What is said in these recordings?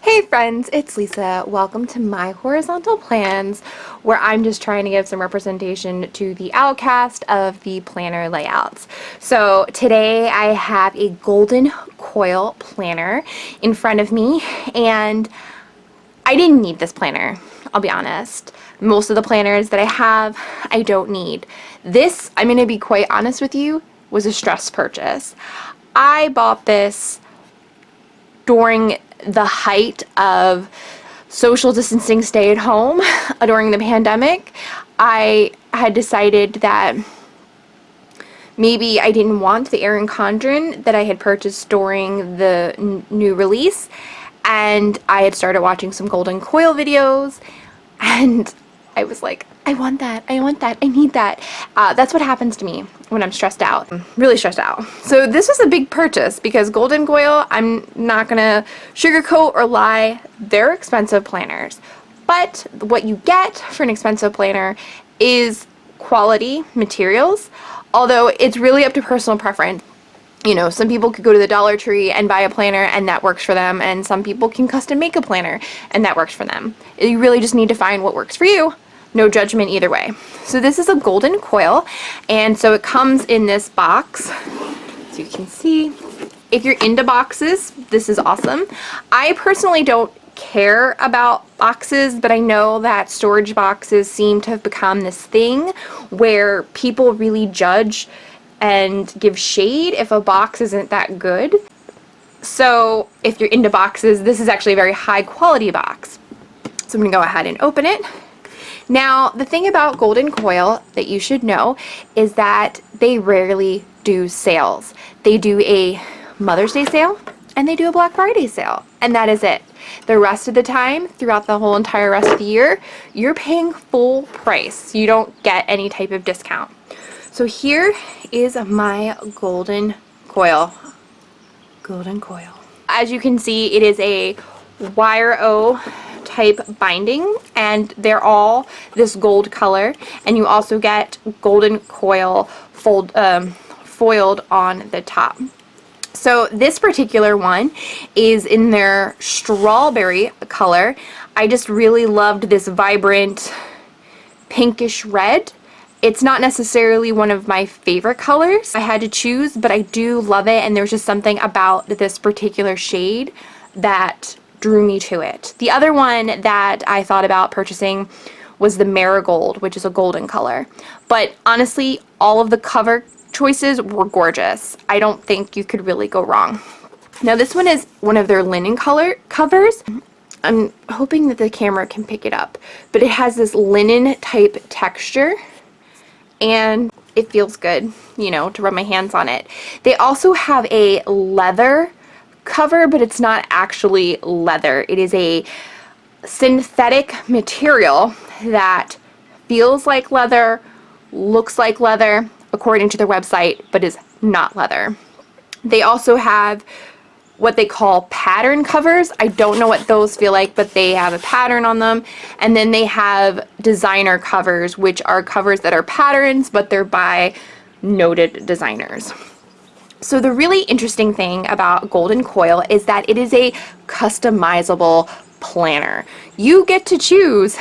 Hey friends, it's Lisa. Welcome to my horizontal plans where I'm just trying to give some representation to the outcast of the planner layouts. So today I have a Golden Coil planner in front of me and I didn't need this planner, I'll be honest. Most of the planners that I have, I don't need. This, I'm going to be quite honest with you, was a stress purchase. I bought this during the height of social distancing, stay at home during the pandemic. I had decided that maybe I didn't want the Erin Condren that I had purchased during the new release, and I had started watching some Golden Coil videos, and I was like, I want that, I need that. That's what happens to me when I'm stressed out. I'm really stressed out. So this was a big purchase because Golden Coil, I'm not gonna sugarcoat or lie, they're expensive planners. But what you get for an expensive planner is quality materials, although it's really up to personal preference. You know, some people could go to the Dollar Tree and buy a planner and that works for them, and some people can custom make a planner and that works for them. You really just need to find what works for you. No judgment either way. So this is a Golden Coil, and so it comes in this box, so you can see. If you're into boxes, this is awesome. I personally don't care about boxes, but I know that storage boxes seem to have become this thing where people really judge and give shade if a box isn't that good. So if you're into boxes, this is actually a very high quality box. So I'm gonna go ahead and open it. Now, the thing about Golden Coil that you should know is that they rarely do sales. They do a Mother's Day sale and they do a Black Friday sale, and that is it. The rest of the time, throughout the whole entire rest of the year, you're paying full price. You don't get any type of discount. So here is my Golden Coil. Golden Coil. As you can see, it is a wire-o type binding, and they're all this gold color, and you also get Golden Coil foiled on the top. So this particular one is in their strawberry color. I just really loved this vibrant pinkish red. It's not necessarily one of my favorite colors I had to choose, but I do love it, and there's just something about this particular shade that drew me to it. The other one that I thought about purchasing was the Marigold, which is a golden color. But honestly, all of the cover choices were gorgeous. I don't think you could really go wrong. Now this one is one of their linen color covers. I'm hoping that the camera can pick it up, but it has this linen type texture and it feels good, you know, to rub my hands on it. They also have a leather cover, but it's not actually leather. It is a synthetic material that feels like leather, looks like leather, according to their website, but is not leather. They also have what they call pattern covers. I don't know what those feel like, but they have a pattern on them. And then they have designer covers, which are covers that are patterns, but they're by noted designers. So the really interesting thing about Golden Coil is that it is a customizable planner. You get to choose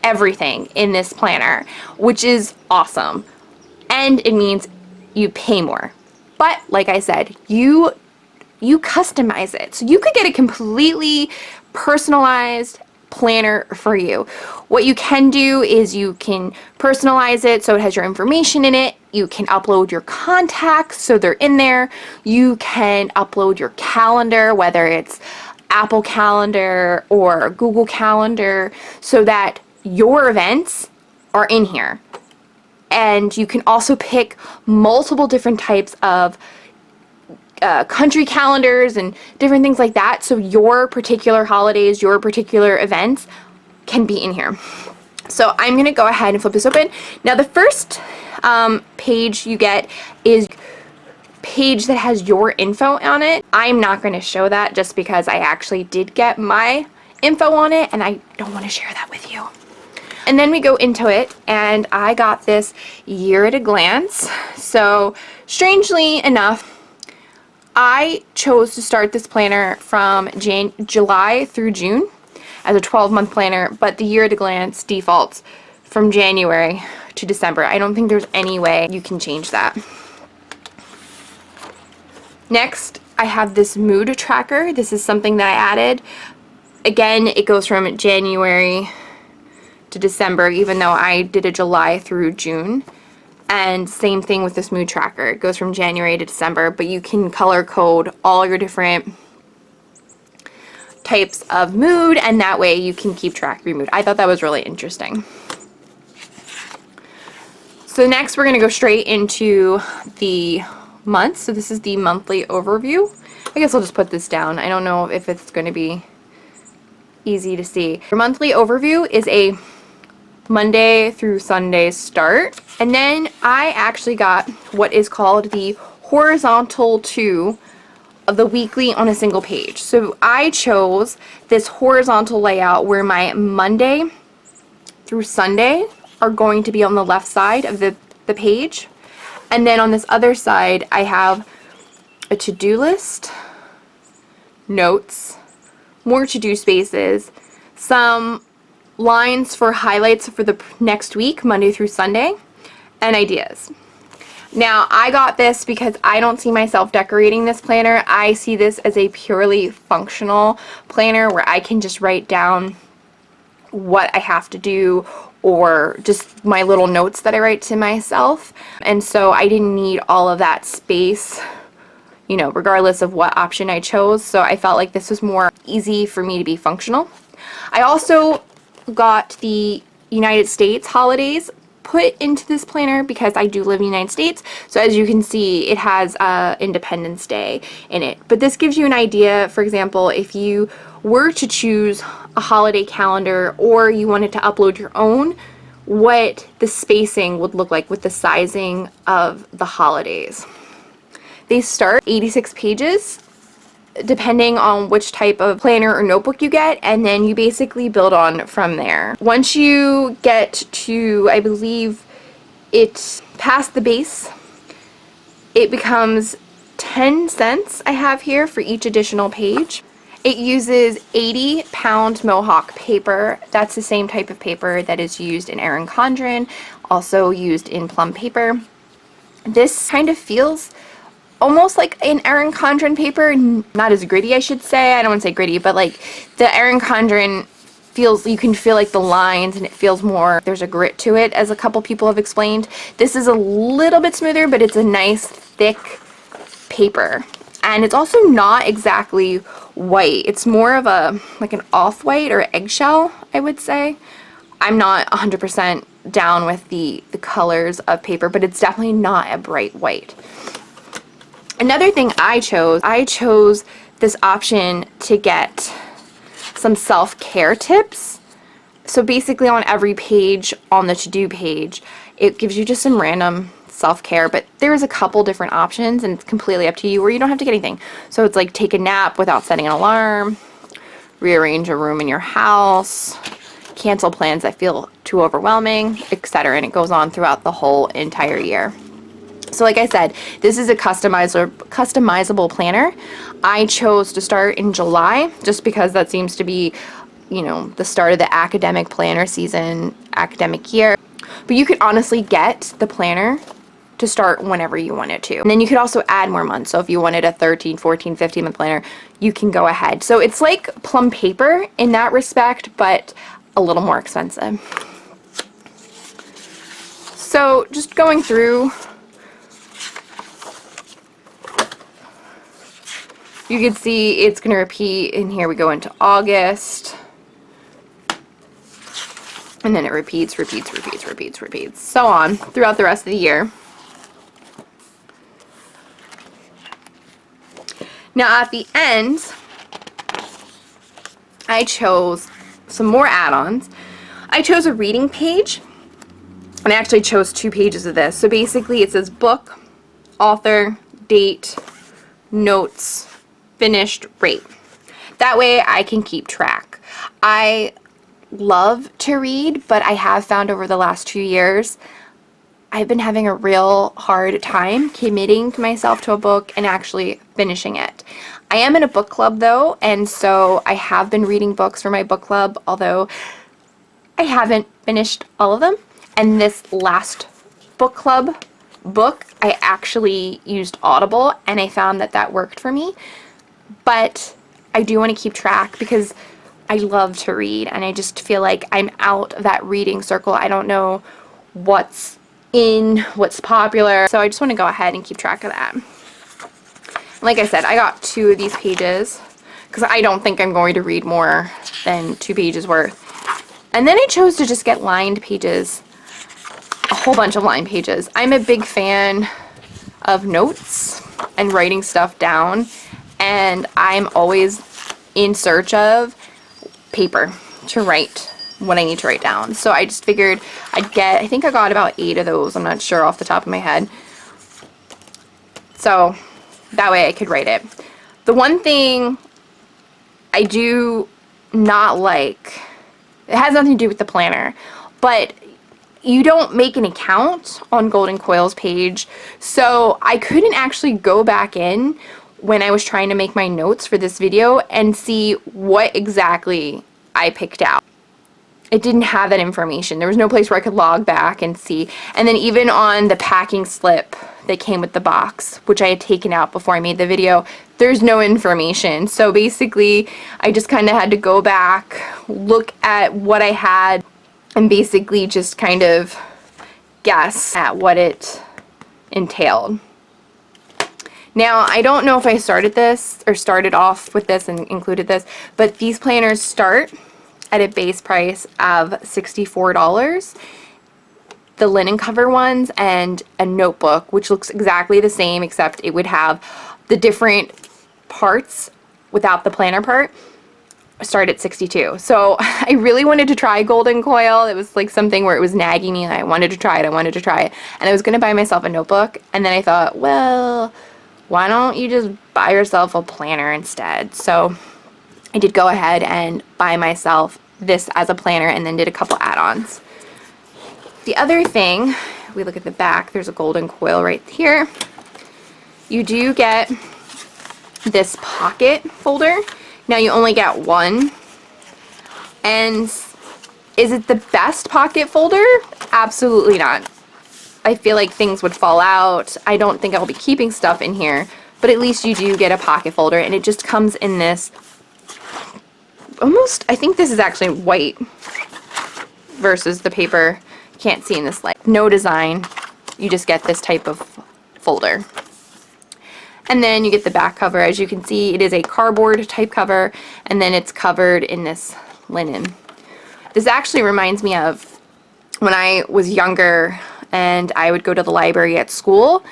everything in this planner, which is awesome. And it means you pay more. But like I said, you customize it. So you could get a completely personalized planner for you. What you can do is you can personalize it so it has your information in it. You can upload your contacts so they're in there. You can upload your calendar, whether it's Apple Calendar or Google Calendar, so that your events are in here. And you can also pick multiple different types of country calendars and different things like that, so your particular holidays, your particular events can be in here. So I'm going to go ahead and flip this open. Now the first page you get is a page that has your info on it. I'm not going to show that just because I actually did get my info on it and I don't want to share that with you. And then we go into it, and I got this year at a glance. So strangely enough, I chose to start this planner from July through June as a 12-month planner, but the year at a glance defaults from January to December. I don't think there's any way you can change that. Next, I have this mood tracker. This is something that I added. Again, it goes from January to December, even though I did a July through June. And same thing with this mood tracker. It goes from January to December, but you can color code all your different types of mood, and that way you can keep track of your mood. I thought that was really interesting. So next we're going to go straight into the months. So this is the monthly overview. I guess I'll just put this down. I don't know if it's going to be easy to see. Your monthly overview is a Monday through Sunday start, and then I actually got what is called the horizontal 2 of the weekly on a single page. So I chose this horizontal layout where my Monday through Sunday are going to be on the left side of the page, and then on this other side I have a to-do list, notes, more to-do spaces, some lines for highlights for the next week, Monday through Sunday, and ideas. Now, I got this because I don't see myself decorating this planner. I see this as a purely functional planner where I can just write down what I have to do or just my little notes that I write to myself. And so I didn't need all of that space, you know, regardless of what option I chose. So I felt like this was more easy for me to be functional. I also got the United States holidays put into this planner because I do live in the United States. So as you can see, it has Independence Day in it. But this gives you an idea, for example, if you were to choose a holiday calendar or you wanted to upload your own, what the spacing would look like with the sizing of the holidays. They start 86 pages depending on which type of planner or notebook you get, and then you basically build on from there. Once you get to, I believe it's past the base, it becomes 10 cents I have here for each additional page. It uses 80-pound Mohawk paper. That's the same type of paper that is used in Erin Condren, also used in plum paper. This kind of feels almost like an Erin Condren paper, not as gritty, I should say. I don't want to say gritty, but like the Erin Condren feels, you can feel like the lines and it feels more, there's a grit to it, as a couple people have explained. This is a little bit smoother, but it's a nice thick paper. And it's also not exactly white. It's more of a, like an off-white or eggshell, I would say. I'm not 100% down with the colors of paper, but it's definitely not a bright white. Another thing I chose this option to get some self-care tips. So basically on every page on the to-do page, it gives you just some random self-care, but there's a couple different options and it's completely up to you, where you don't have to get anything. So it's like take a nap without setting an alarm, rearrange a room in your house, cancel plans that feel too overwhelming, etc. And it goes on throughout the whole entire year. So like I said, this is a customizable planner. I chose to start in July just because that seems to be, you know, the start of the academic planner season, academic year. But you could honestly get the planner to start whenever you wanted to. And then you could also add more months. So if you wanted a 13, 14, 15 month planner, you can go ahead. So it's like plum paper in that respect, but a little more expensive. So just going through, you can see it's going to repeat, and here we go into August, and then it repeats, so on throughout the rest of the year. Now at the end, I chose some more add-ons. I chose a reading page, and I actually chose 2 pages of this. So basically it says book, author, date, notes, finished, rate. That way I can keep track. I love to read, but I have found over the last 2 years I've been having a real hard time committing to myself to a book and actually finishing it. I am in a book club though, and so I have been reading books for my book club, although I haven't finished all of them. And this last book club book, I actually used Audible, and I found that that worked for me. But I do want to keep track because I love to read, and I just feel like I'm out of that reading circle. I don't know what's what's popular, so I just want to go ahead and keep track of that. Like I said, I got 2 of these pages because I don't think I'm going to read more than 2 pages worth. And then I chose to just get lined pages, a whole bunch of lined pages. I'm a big fan of notes and writing stuff down, and I'm always in search of paper to write what I need to write down. So I just figured I'd get, I think I got about 8 of those, I'm not sure off the top of my head. So that way I could write it. The one thing I do not like, it has nothing to do with the planner, but you don't make an account on Golden Coil's page, so I couldn't actually go back in when I was trying to make my notes for this video and see what exactly I picked out. It didn't have that information. There was no place where I could log back and see. And then even on the packing slip that came with the box, which I had taken out before I made the video, there's no information. So basically, I just kind of had to go back, look at what I had, and basically just kind of guess at what it entailed. Now, I don't know if I started this or started off with this and included this, but these planners start at a base price of $64. The linen cover ones and a notebook, which looks exactly the same except it would have the different parts without the planner part, start at $62. So I really wanted to try Golden Coil. It was like something where it was nagging me and I wanted to try it, And I was going to buy myself a notebook, and then I thought, well, why don't you just buy yourself a planner instead? So I did go ahead and buy myself this as a planner and then did a couple add-ons. The other thing, if we look at the back, there's a Golden Coil right here. You do get this pocket folder. Now you only get one. And is it the best pocket folder? Absolutely not. I feel like things would fall out. I don't think I'll be keeping stuff in here, but at least you do get a pocket folder, and it just comes in this almost, I think this is actually white versus the paper. Can't see in this light. No design. You just get this type of folder. And then you get the back cover. As you can see, it is a cardboard type cover, and then it's covered in this linen. This actually reminds me of when I was younger and I would go to the library at school.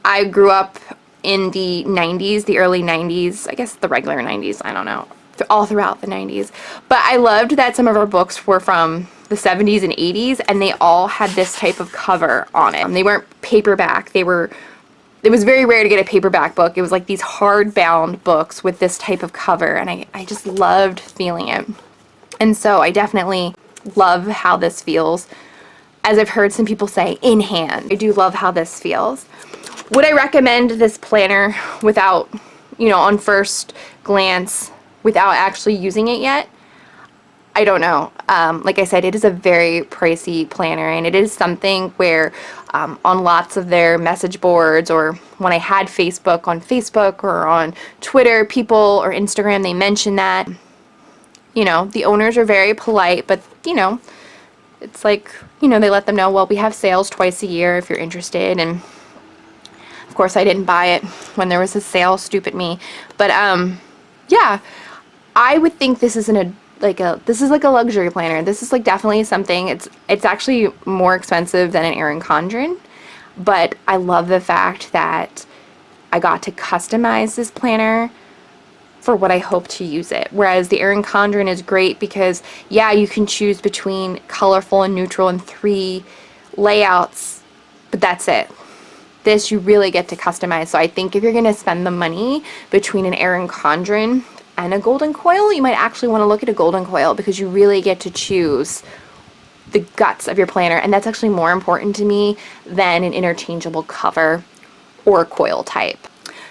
I grew up in the 90s, the early 90s, I guess the regular 90s, I don't know, all throughout the 90s. But I loved that some of our books were from the 70s and 80s, and they all had this type of cover on it. They weren't paperback. It was very rare to get a paperback book. It was like these hardbound books with this type of cover, and I just loved feeling it. And so I definitely love how this feels. As I've heard some people say, in hand. I do love how this feels. Would I recommend this planner without, on first glance, without actually using it yet? I don't know. Like I said, it is a very pricey planner, and it is something where on lots of their message boards, or when I had Facebook, on Facebook or on Twitter, people, or Instagram, they mention that, the owners are very polite, but, it's like, they let them know, well, we have sales twice a year if you're interested. And of course I didn't buy it when there was a sale, stupid me. But yeah, I would think this is this is like a luxury planner. This is like definitely something, it's actually more expensive than an Erin Condren, but I love the fact that I got to customize this planner for what I hope to use it. Whereas the Erin Condren is great because, yeah, you can choose between colorful and neutral and 3 layouts, but that's it. This you really get to customize. So I think if you're going to spend the money between an Erin Condren and a Golden Coil, you might actually want to look at a Golden Coil because you really get to choose the guts of your planner, and that's actually more important to me than an interchangeable cover or coil type.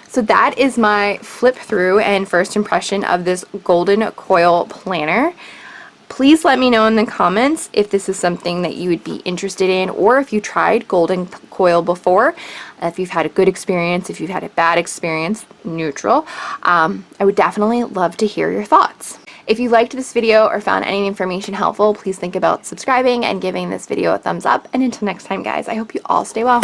So that is my flip through and first impression of this Golden Coil planner. Please let me know in the comments if this is something that you would be interested in, or if you tried Golden Coil before, if you've had a good experience, if you've had a bad experience, neutral. I would definitely love to hear your thoughts. If you liked this video or found any information helpful, please think about subscribing and giving this video a thumbs up. And until next time, guys, I hope you all stay well.